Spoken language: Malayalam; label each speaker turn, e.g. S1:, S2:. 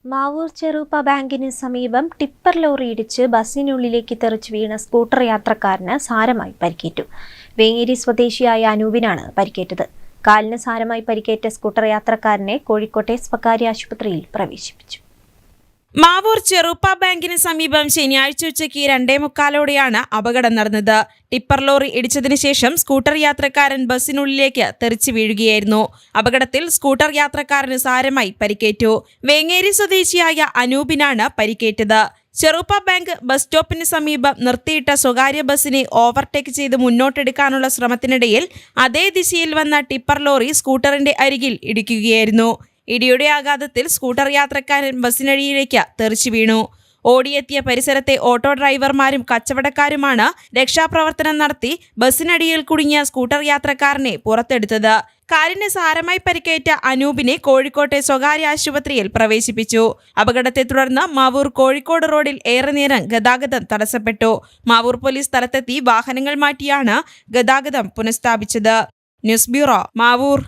S1: മാവൂർ ചെറുപ്പ ബാങ്കിന് സമീപം ടിപ്പർ ലോറി ഇടിച്ച് ബസ്സിനുള്ളിലേക്ക് തെറിച്ചു വീണ സ്കൂട്ടർ യാത്രക്കാരന് സാരമായി പരിക്കേറ്റു. വേങ്ങേരി സ്വദേശിയായ അനൂപിനാണ് പരിക്കേറ്റത്. കാലിന് സാരമായി പരിക്കേറ്റ സ്കൂട്ടർ യാത്രക്കാരനെ കോഴിക്കോട്ടെ സ്വകാര്യ ആശുപത്രിയിൽ പ്രവേശിപ്പിച്ചു.
S2: മാവൂർ ചെറുപ്പ ബാങ്കിന് സമീപം ശനിയാഴ്ച ഉച്ചയ്ക്ക് 2:45 അപകടം നടന്നത്. ടിപ്പർ ലോറി ഇടിച്ചതിന് ശേഷം സ്കൂട്ടർ യാത്രക്കാരൻ ബസ്സിനുള്ളിലേക്ക് തെറിച്ചു വീഴുകയായിരുന്നു. അപകടത്തിൽ സ്കൂട്ടർ യാത്രക്കാരന് സാരമായി പരിക്കേറ്റു. വേങ്ങേരി സ്വദേശിയായ അനൂപിനാണ് പരിക്കേറ്റത്. ചെറുപ്പ ബാങ്ക് ബസ് സ്റ്റോപ്പിന് സമീപം നിർത്തിയിട്ട സ്വകാര്യ ബസ്സിനെ ഓവർടേക്ക് ചെയ്ത് മുന്നോട്ടെടുക്കാനുള്ള ശ്രമത്തിനിടയിൽ അതേ ദിശയിൽ വന്ന ടിപ്പർ ലോറി സ്കൂട്ടറിന്റെ അരികിൽ ഇടിക്കുകയായിരുന്നു. ഇടിയുടെ ആഘാതത്തിൽ സ്കൂട്ടർ യാത്രക്കാരൻ ബസ്സിനടിയിലേക്ക് തെറിച്ചു വീണു. ഓടിയെത്തിയ പരിസരത്തെ ഓട്ടോ ഡ്രൈവർമാരും കച്ചവടക്കാരുമാണ് രക്ഷാപ്രവർത്തനം നടത്തി ബസ്സിനടിയിൽ കുടുങ്ങിയ സ്കൂട്ടർ യാത്രക്കാരനെ പുറത്തെടുത്തത്. കാലിന് സാരമായി പരിക്കേറ്റ അനൂപിനെ കോഴിക്കോട്ടെ സ്വകാര്യ ആശുപത്രിയിൽ പ്രവേശിപ്പിച്ചു. അപകടത്തെ തുടർന്ന് മാവൂർ കോഴിക്കോട് റോഡിൽ ഏറെ നേരം ഗതാഗതം തടസ്സപ്പെട്ടു. മാവൂർ പോലീസ് സ്ഥലത്തെത്തി വാഹനങ്ങൾ മാറ്റിയാണ് ഗതാഗതം പുനഃസ്ഥാപിച്ചത്. News bureau, Mavoor.